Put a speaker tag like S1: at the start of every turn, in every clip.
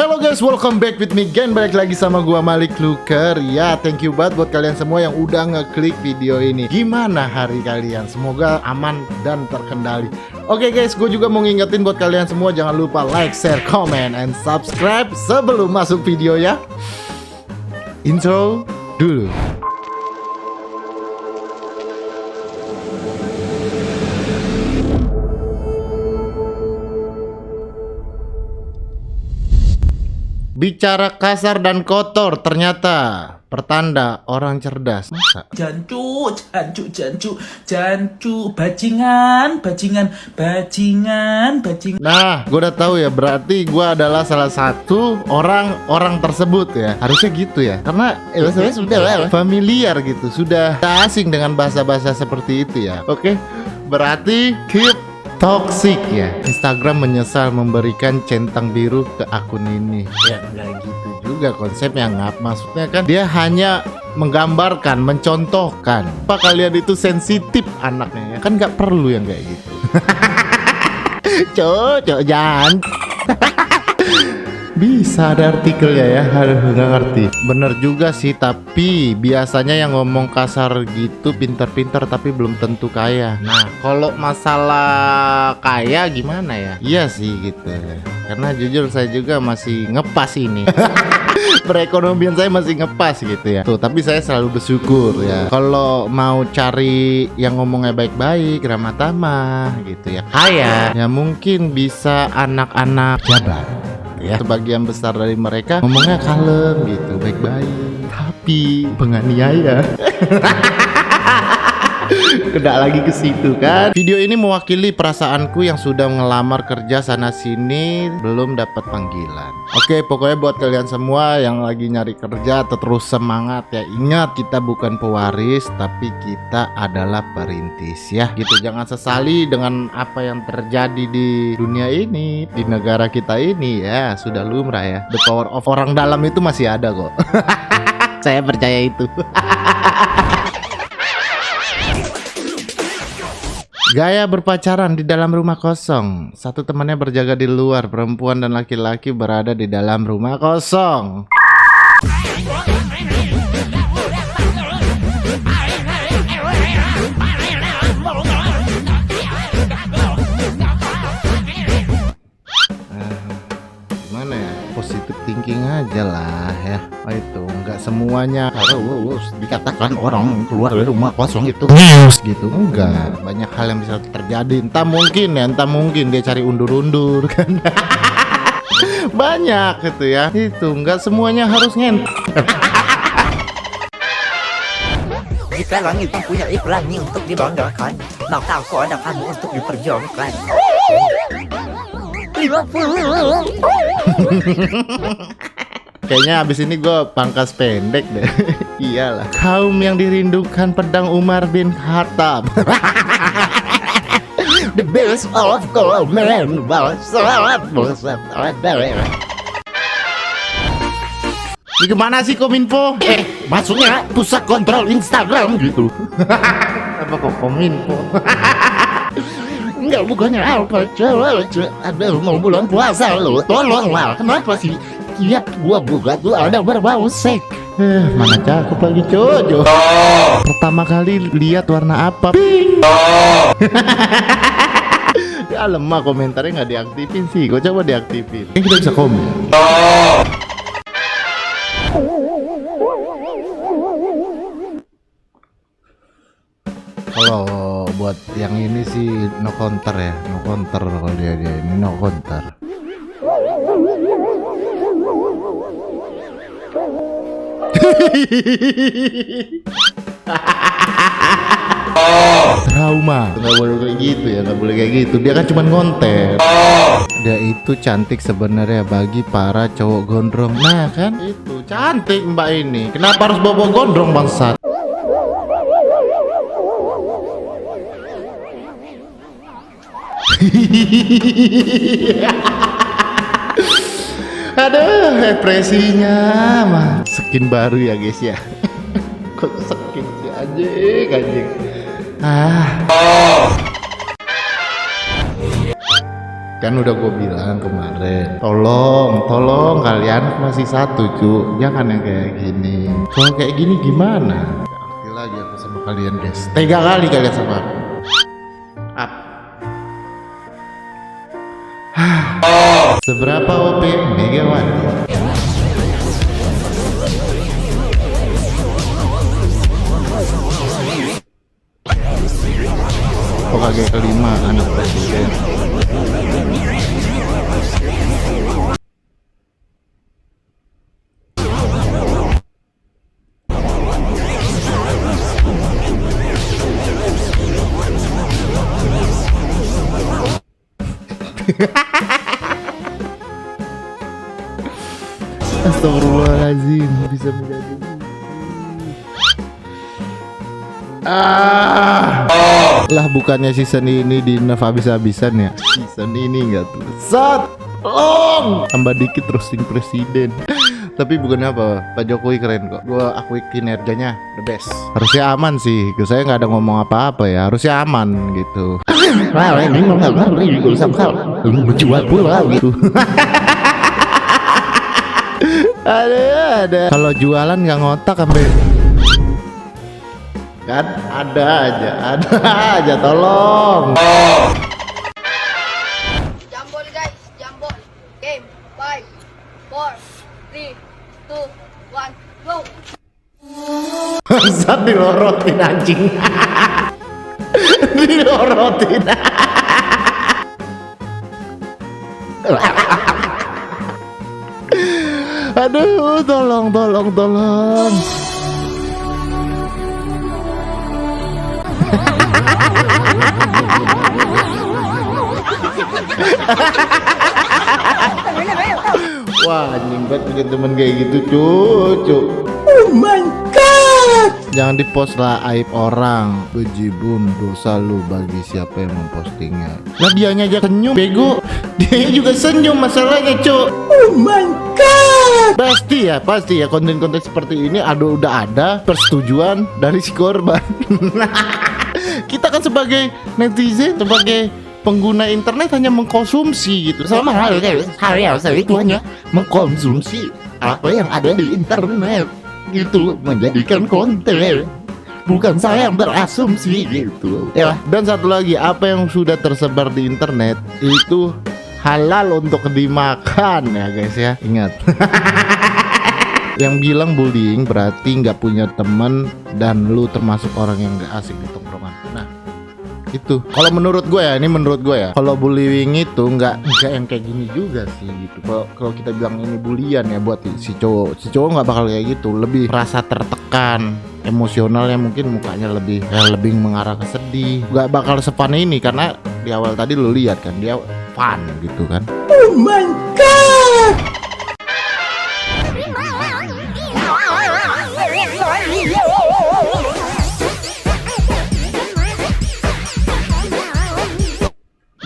S1: Halo guys, welcome back with me again. Balik lagi sama gua Malik Luker. Ya, thank you banget buat kalian semua yang udah ngeklik video ini. Gimana hari kalian? Semoga aman dan terkendali. Oke guys, gue juga mau ngingetin buat kalian semua, jangan lupa like, share, comment, and subscribe sebelum masuk video ya. Intro dulu. Bicara kasar dan kotor ternyata pertanda orang cerdas. Masa?
S2: Jancu, bajingan.
S1: Nah, gue udah tahu ya, berarti gue adalah salah satu orang tersebut ya. Harusnya gitu ya, karena sudah familiar gitu, sudah asing dengan bahasa-bahasa seperti itu ya. Oke, berarti keep toxic ya. Instagram menyesal memberikan centang biru ke akun ini. Ya nggak gitu juga konsepnya, ngap. Maksudnya kan dia hanya menggambarkan, mencontohkan. Apa kalian itu sensitif anaknya ya? Kan nggak perlu yang kayak gitu. Cocok jangan. Bisa ada artikelnya ya, aduh nggak ngerti. Bener juga sih, tapi biasanya yang ngomong kasar gitu pintar-pintar tapi belum tentu kaya. Nah, kalau masalah kaya gimana ya? Iya sih gitu. Karena jujur saya juga masih ngepas ini. Perekonomian saya masih ngepas gitu ya. Tuh, tapi saya selalu bersyukur ya. Kalau mau cari yang ngomongnya baik-baik, ramah tamah gitu ya, kaya, ya mungkin bisa anak-anak jabat. Ya, sebagian besar dari mereka ngomongnya kalem gitu, baik-baik, tapi penganiaya. Kena lagi ke situ kan. Video ini mewakili perasaanku yang sudah ngelamar kerja sana sini belum dapat panggilan. Oke, pokoknya buat kalian semua yang lagi nyari kerja terus semangat ya. Ingat, kita bukan pewaris tapi kita adalah perintis ya. Gitu, jangan sesali dengan apa yang terjadi di dunia ini, di negara kita ini ya. Sudah lumrah ya. The power of orang dalam itu masih ada kok. Saya percaya itu. Gaya berpacaran di dalam rumah kosong. Satu temannya berjaga di luar, perempuan dan laki-laki berada di dalam rumah kosong. Gimana ya? Positive thinking aja lah ya. Itu nggak semuanya harus dikatakan orang keluar dari rumah kosong itu gitu, enggak. Banyak hal yang bisa terjadi. Entah mungkin dia cari undur-undur kan. Banyak gitu ya. Itu nggak semuanya harus ngentot.
S3: Jika langit mempunyai pelangi untuk dibanggakan, maka aku ada kamu untuk diperjuangkan. 50.
S1: Kayaknya abis ini gue pangkas pendek deh. Iyalah, kaum yang dirindukan pedang Umar bin Khattab. The best of all men. Ini kemana sih Kominfo?
S3: Maksudnya pusat kontrol Instagram gitu.
S1: Apa kok Kominfo?
S3: Enggak, bukannya apa, cewek. Ada mau bulan puasa lo, tolonglah. Kenapa sih? Tiap gua buka tuh ada berbau sek.
S1: Mana cakep lagi Jojo. Pertama kali lihat warna apa? Pink. Ya lemah, komentarnya nggak diaktifin sih. Gue coba diaktifin. Ini kita bisa komen. Kalau buat yang ini sih no counter ya, no counter kalau dia ini no counter. Trauma. Nggak boleh kayak gitu ya, nggak boleh kayak gitu. Dia kan cuma ngonten. Dia itu cantik sebenarnya bagi para cowok gondrong. Nah kan itu cantik mbak ini. Kenapa harus bawa gondrong bangsat? Aduh, ekspresinya mah skin baru ya guys ya. Kok skin sih anjing. Kan udah gue bilang kemarin, tolong kalian masih satu cu, jangan yang kayak gini. Kalau kayak gini gimana? Gak ngerti lagi aku sama kalian guys. Tega kali kalian sama aku. Up. Seberapa OP Megawati? Hokage kelima anak presiden. Astagfirullahaladzim, bisa menjadi lah, bukannya season ini di nerf habis-habisan ya? Season ini enggak tuh. Tolong tambah dikit roasting presiden. Tapi bukannya apa, Pak Jokowi keren kok. Gua akui kinerjanya the best. Harusnya aman sih. Saya nggak ada ngomong apa-apa ya. Harusnya aman gitu.
S3: Wah, ini nggak sampai menjual pula gitu.
S1: Ada. Kalau jualan nggak ngotak sampai kan ada aja tolong.
S4: Jambol guys, jambol. Game 5, 4, 3, 2, 1, go.
S1: Bangsat dilorotin anjing. Dilorotin. Aduh, tolong. Wah, anjing banget punya temen kayak gitu, cucu. Oh my god. Jangan dipost lah aib orang. Bejibun, dosa lu bagi siapa yang mempostingnya. Lah dianya aja senyum, bego. Dia juga senyum masalahnya, cuk. Oh my god. Pasti ya konten-konten seperti ini udah ada persetujuan dari si korban. Kita kan sebagai netizen, sebagai pengguna internet hanya mengkonsumsi gitu.
S3: Sama halnya saya itu hanya mengkonsumsi apa yang ada di internet gitu, menjadikan konten. Bukan saya yang berasumsi gitu ya.
S1: Dan satu lagi, apa yang sudah tersebar di internet itu halal untuk dimakan ya guys ya. Ingat. Yang bilang bullying berarti nggak punya teman dan lu termasuk orang yang nggak asik di tongkrongan. Nah itu kalau menurut gue ya, ini menurut gue ya, kalau bullying itu nggak yang kayak gini juga sih gitu. Kalau kita bilang ini bulian ya buat si cowok nggak bakal kayak gitu, lebih merasa tertekan emosionalnya, mungkin mukanya lebih mengarah ke sedih, nggak bakal se-fun ini karena di awal tadi lu lihat kan dia fun gitu kan. Oh my god.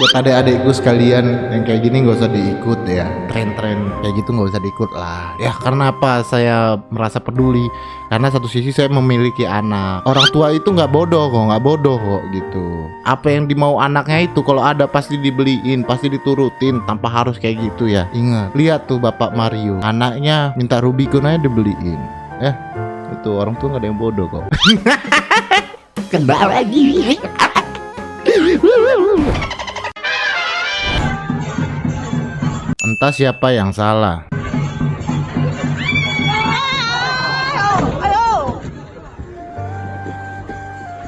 S1: Buat adik-adikku sekalian yang kayak gini nggak usah diikut ya, tren-tren kayak gitu nggak usah diikut lah ya. Karena apa saya merasa peduli? Karena satu sisi saya memiliki anak. Orang tua itu nggak bodoh kok gitu. Apa yang dimau anaknya itu kalau ada pasti dibeliin, pasti diturutin tanpa harus kayak gitu ya. Ingat, lihat tuh Bapak Mario, anaknya minta Rubicon aja dibeliin. Itu orang tua nggak ada yang bodoh kok.
S3: Kena lagi.
S1: Entah siapa yang salah.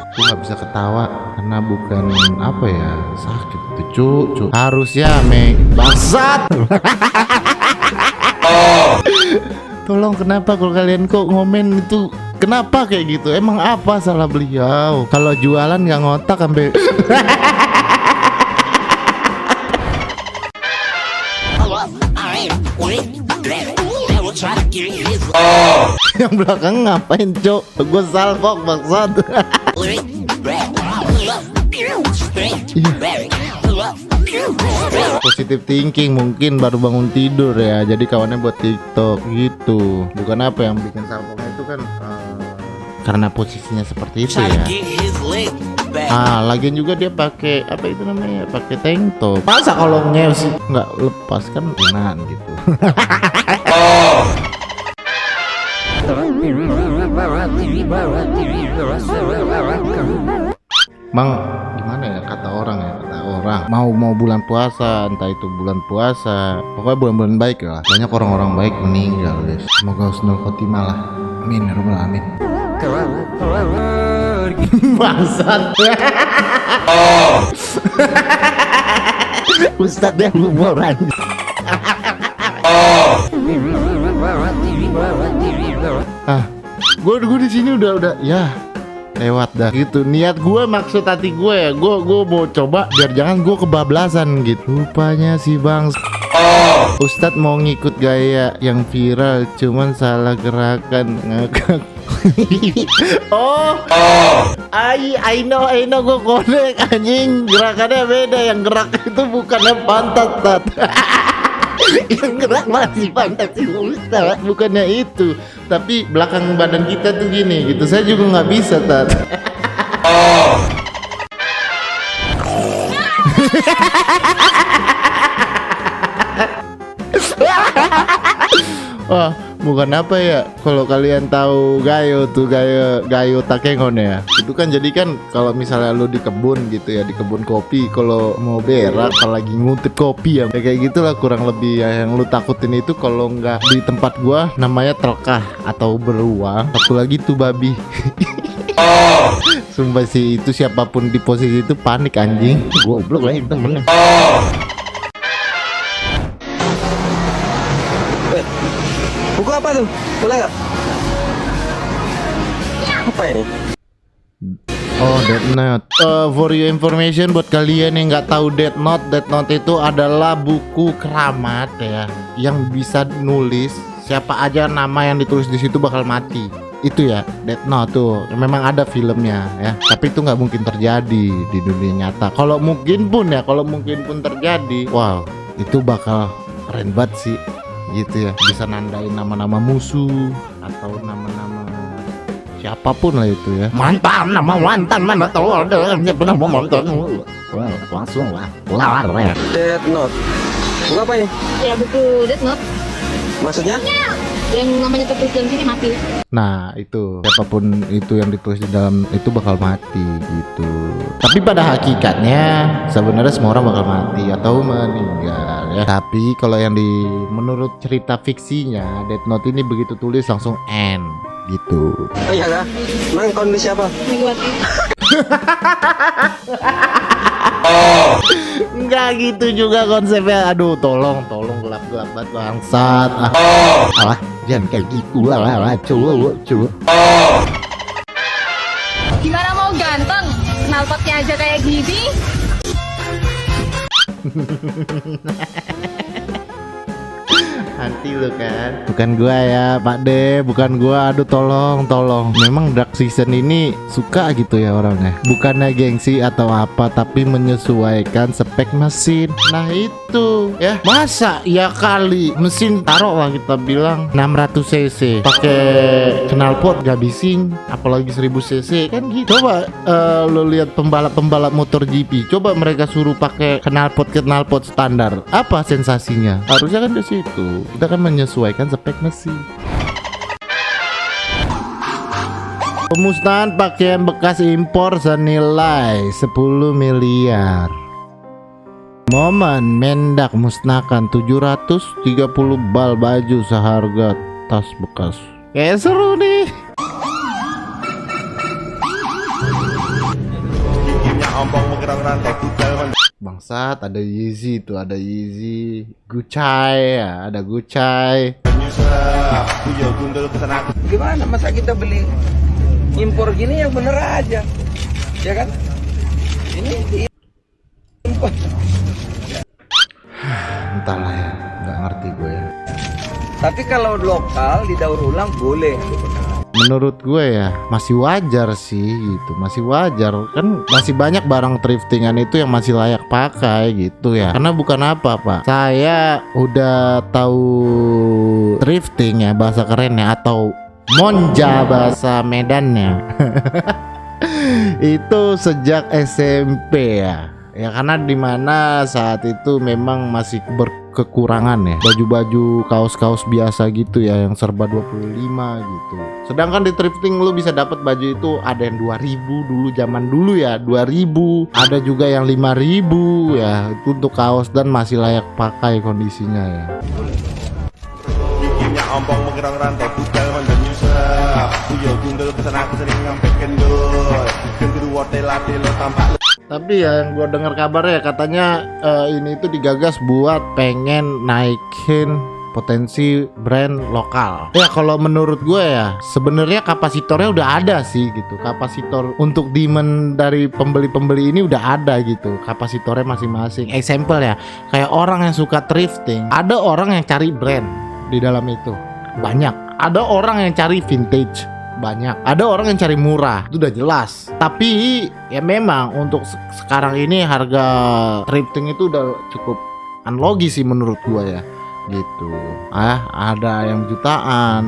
S1: Aku nggak bisa ketawa karena bukan apa ya, sakit itu cu. Harusnya bangsat. Tolong, kenapa kalau kalian kok ngomen itu, kenapa kayak gitu? Emang apa salah beliau? Kalau jualan nggak ngotak sampai yang belakang ngapain, Cok? Gue salvok bangsat. Positive thinking, mungkin baru bangun tidur ya, jadi kawannya buat TikTok gitu. Bukan apa yang bikin salvoknya itu kan karena posisinya seperti itu ya. Lagian juga dia pakai apa itu namanya? Pakai tank top. Masa kalau ngeus nggak lepas kan enak gitu. Bang, gimana ya kata orang mau bulan puasa, entah itu bulan puasa, pokoknya bulan-bulan baik lah. Banyak orang-orang baik meninggal guys. Semoga husnul khotimah lah. Amin ya rabbal alamin. Bangsat.
S3: Ustadz yang humoran.
S1: Gue di sini udah ya lewat dah gitu. Niat gue, maksud hati gue ya, gue mau coba biar jangan gue kebablasan gitu. Rupanya si bang Ustadz mau ngikut gaya yang viral, cuman salah gerakan ngakak. I know gue connect anjing, gerakannya beda. Yang gerak itu bukannya pantat tat.
S3: Yang gerak masih pantat si Ustadz.
S1: Bukannya itu, tapi belakang badan kita tuh gini gitu. Saya juga nggak bisa tat. Wah, bukan apa ya? Kalau kalian tahu gayo tuh, gayo takengon ya. Itu kan jadi kan kalau misalnya lu di kebun gitu ya, di kebun kopi, kalau mau berak apalagi ngutip kopi ya, kayak gitulah kurang lebih ya. Yang lu takutin itu kalau nggak di tempat gua namanya telkah atau beruang. Satu lagi tuh babi. Sumpah sih, itu siapapun di posisi itu panik anjing.
S3: Goblok lah itu temennya.
S5: Buku apa tuh? Boleh nggak? Apa ini?
S1: Oh, Death Note. For your information, buat kalian yang nggak tahu Death Note itu adalah buku keramat ya, yang bisa nulis siapa aja nama yang ditulis di situ bakal mati. Itu ya, Death Note tuh. Memang ada filmnya ya, tapi itu nggak mungkin terjadi di dunia nyata. Kalau mungkin pun terjadi, wow, itu bakal keren banget sih. Gitu ya, bisa nandain nama-nama musuh atau nama-nama siapapun lah itu ya.
S3: Mantan, nama mantan mana tahu ada yang pernah mau nonton. Wah, langsung lah kelar ya.
S5: Death Note. Buku apa ini?
S4: Ya buku Death Note
S5: Maksudnya?
S4: yang namanya tertulis dalam sini mati.
S1: Nah itu siapapun itu yang ditulis di dalam itu bakal mati gitu. Tapi pada hakikatnya sebenarnya semua orang bakal mati atau meninggal ya. Tapi kalau yang menurut cerita fiksinya Death Note ini begitu tulis langsung end gitu.
S5: Oh iya kah? Emang kondisi apa?
S4: Megawati.
S1: Enggak gitu juga konsepnya. Aduh tolong gelap-gelap banget bangsat.
S3: Alah, jangan kayak gitu lah, cuy.
S4: Gimana mau ganteng? Knalpotnya aja kayak gini.
S1: Nanti lu kan. Bukan gua ya Pak De, bukan gua. Aduh tolong. Memang Dark Season ini suka gitu ya orangnya. Bukannya gengsi atau apa, tapi menyesuaikan spek mesin. Nah itu ya, masa ya kali mesin taruh lah kita bilang 600 cc pakai knalpot gak bising, apalagi 1000 cc kan gitu. Coba lo lihat pembalap motor GP, coba mereka suruh pakai knalpot standar, apa sensasinya? Harusnya kan di situ kita kan menyesuaikan spek mesin. Pemusnahan pakaian bekas impor senilai 10 miliar. Momen Mendak musnahkan 730 bal baju seharga tas bekas. Kayak seru nih. Bangsat, ada Yeezy tuh, ada Yeezy, Gucci ya, ada Gucci.
S5: Gimana masa kita beli impor gini yang bener aja, ya kan? Ini impor.
S1: Entahlah ya, nggak ngerti gue ya.
S5: Tapi kalau lokal didaur ulang boleh.
S1: Menurut gue ya masih wajar sih gitu, masih wajar kan, masih banyak barang thriftingan itu yang masih layak pakai gitu ya. Karena bukan apa Pak, saya udah tahu thrifting ya bahasa kerennya, atau monja bahasa Medannya. Itu sejak SMP ya. Ya karena dimana saat itu memang masih berkekurangan ya baju-baju kaos-kaos biasa gitu ya yang serba 25 gitu. Sedangkan di thrifting lu bisa dapat baju itu ada yang 2000 dulu, zaman dulu ya 2000, ada juga yang 5000 ya. Itu untuk kaos dan masih layak pakai kondisinya ya.
S6: Giginya ompong menggerong rantai budal mandor nyusap. Kuyo gundul pesan aku sering ngampe kendul. Gendruwo tela-telo tampak.
S1: Tapi ya yang gue dengar kabarnya katanya ini itu digagas buat pengen naikin potensi brand lokal. Ya kalau menurut gue ya sebenarnya kapasitornya udah ada sih gitu. Kapasitor untuk demand dari pembeli-pembeli ini udah ada gitu. Kapasitornya masing-masing. Example ya kayak orang yang suka thrifting, ada orang yang cari brand di dalam itu banyak. Ada orang yang cari vintage banyak. Ada orang yang cari murah, itu udah jelas. Tapi ya memang untuk sekarang ini harga thrifting itu udah cukup unlogis sih menurut gua ya. Gitu. Ada yang jutaan,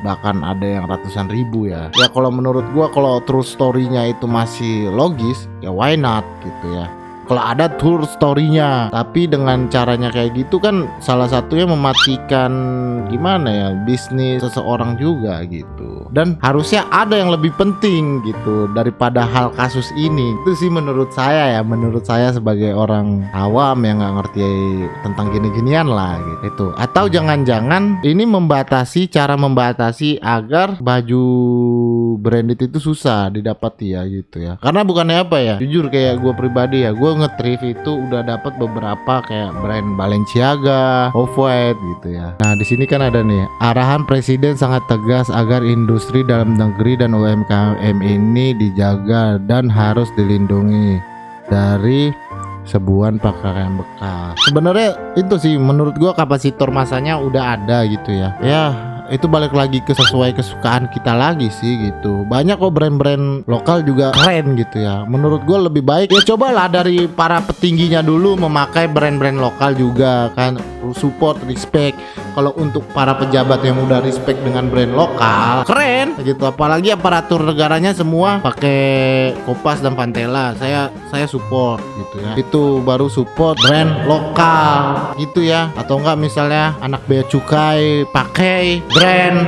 S1: bahkan ada yang ratusan ribu ya. Ya kalau menurut gua kalau true story-nya itu masih logis, ya why not gitu ya. Kalau ada true story-nya, tapi dengan caranya kayak gitu kan salah satunya mematikan gimana ya bisnis seseorang juga gitu. Dan harusnya ada yang lebih penting gitu daripada hal kasus ini. Itu sih menurut saya ya, menurut saya sebagai orang awam yang nggak ngerti tentang gini-ginian lah gitu. Atau jangan-jangan ini cara membatasi agar baju branded itu susah didapati ya gitu ya. Karena bukannya apa ya, jujur kayak gue pribadi ya, gue nge-thrift itu udah dapat beberapa kayak brand Balenciaga, Off-White gitu ya. Nah di sini kan ada nih arahan presiden sangat tegas agar industri dalam negeri dan UMKM ini dijaga dan harus dilindungi dari sebuah pakaian bekas. Sebenarnya itu sih menurut gua kapasitor masanya udah ada gitu ya. Ya itu balik lagi ke sesuai kesukaan kita lagi sih gitu. Banyak kok brand-brand lokal juga keren gitu ya. Menurut gue lebih baik ya cobalah dari para petingginya dulu memakai brand-brand lokal juga kan, support, respect. Kalau untuk para pejabat yang udah respect dengan brand lokal keren gitu. Apalagi aparatur negaranya semua pakai Kopas dan Pantela. Saya support gitu ya. Itu baru support brand lokal gitu ya. Atau enggak misalnya anak bea cukai pakai brand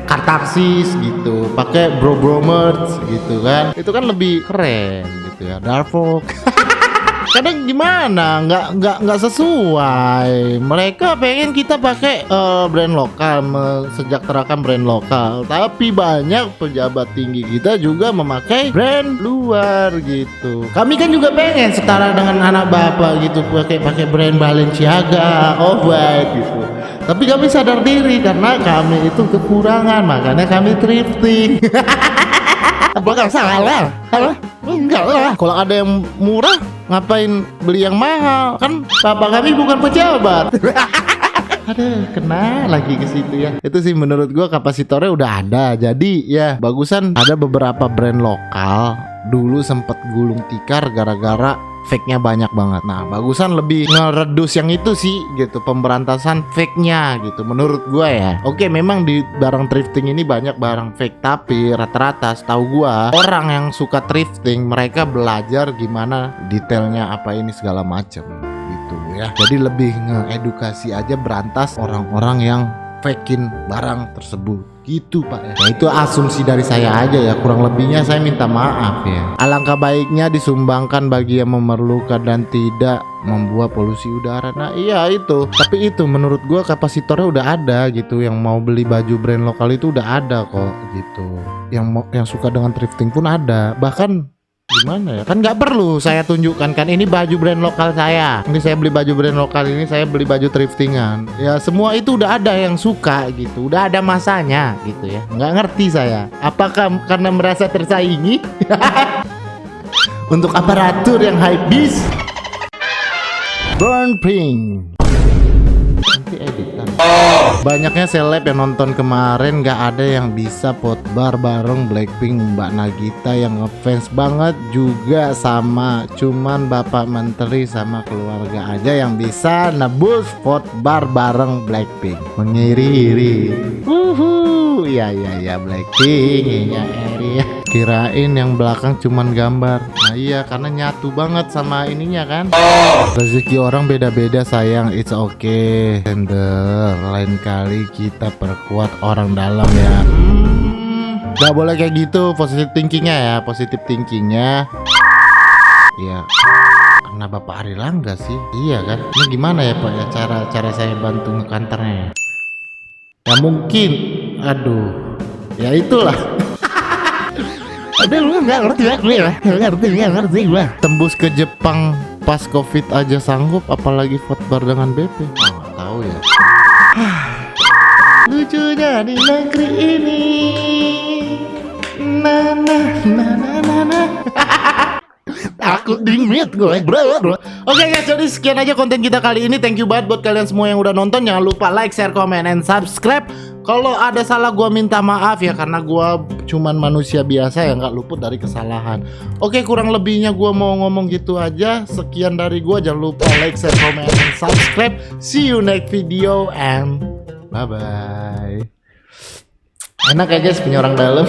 S1: Katarsis gitu, pakai bro merch gitu kan, itu kan lebih keren gitu ya. Darvok kadang gimana nggak sesuai, mereka pengen kita pakai brand lokal, mensejahterakan brand lokal, tapi banyak pejabat tinggi kita juga memakai brand luar gitu. Kami kan juga pengen setara dengan anak bapak gitu, pakai brand Balenciaga, Off-White gitu. Tapi kami sadar diri karena kami itu kekurangan, makanya kami thrifting.
S3: Apakah salah? Enggak lah.
S1: Kalau ada yang murah, ngapain beli yang mahal? Kan bapak kami bukan pejabat. Aduh, kena lagi ke situ ya. Itu sih menurut gua kapasitornya udah ada. Jadi ya bagusan ada beberapa brand lokal dulu sempet gulung tikar gara-gara fake-nya banyak banget. Nah, bagusan lebih ngeredus yang itu sih gitu, pemberantasan fake-nya gitu menurut gua ya. Oke, memang di barang thrifting ini banyak barang fake, tapi rata-rata setahu gua orang yang suka thrifting mereka belajar gimana detailnya apa ini segala macem gitu ya. Jadi lebih ngeedukasi aja, berantas orang-orang yang fakein barang tersebut gitu Pak ya. Nah, itu asumsi dari saya aja ya, kurang lebihnya saya minta maaf ya. Alangkah baiknya disumbangkan bagi yang memerlukan dan tidak membuat polusi udara. Nah iya itu, tapi itu menurut gua kapasitornya udah ada gitu. Yang mau beli baju brand lokal itu udah ada kok gitu. Yang suka dengan thrifting pun ada. Bahkan gimana ya, kan nggak perlu saya tunjukkan kan ini baju brand lokal saya, ini saya beli baju brand lokal, ini saya beli baju thriftingan ya. Semua itu udah ada yang suka gitu, udah ada masanya gitu ya. Nggak ngerti saya apakah karena merasa tersaingi untuk aparatur yang high bis. Burn pink nanti editan Banyaknya seleb yang nonton kemarin, gak ada yang bisa potbar bareng Blackpink. Mbak Nagita yang ngefans banget juga sama, cuman Bapak Menteri sama keluarga aja yang bisa nebus potbar bareng Blackpink. Mengiri-iri. Ya Blackpink ya Eri. Kirain yang belakang cuman gambar. Nah iya, karena nyatu banget sama ininya kan. Rezeki orang beda-beda sayang, it's okay. Tender, lain kali kita perkuat orang dalam ya. Gak boleh kayak gitu, positive thinkingnya ya, positive thinkingnya. Iya. Karena Bapak Ari Langga sih. Iya kan? Ini gimana ya Pak ya cara saya bantu ngekanternya? Ya mungkin, aduh, ya itulah.
S3: Aduh, lu nggak ngerti ya, nggak ngerti gue.
S1: Tembus ke Jepang pas COVID aja sanggup, apalagi potbar dengan BP. Nggak tahu ya. Lucunya di negeri ini.
S3: Takut dingin gue, bro.
S1: Oke guys, jadi sekian aja konten kita kali ini. Thank you banget buat kalian semua yang udah nonton. Jangan lupa like, share, comment, and subscribe. Kalau ada salah gua minta maaf ya, karena gua cuman manusia biasa yang gak luput dari kesalahan. Oke, kurang lebihnya gua mau ngomong gitu aja. Sekian dari gua, jangan lupa like, share, comment, and subscribe. See you next video and bye bye. Enak ya guys punya orang dalam.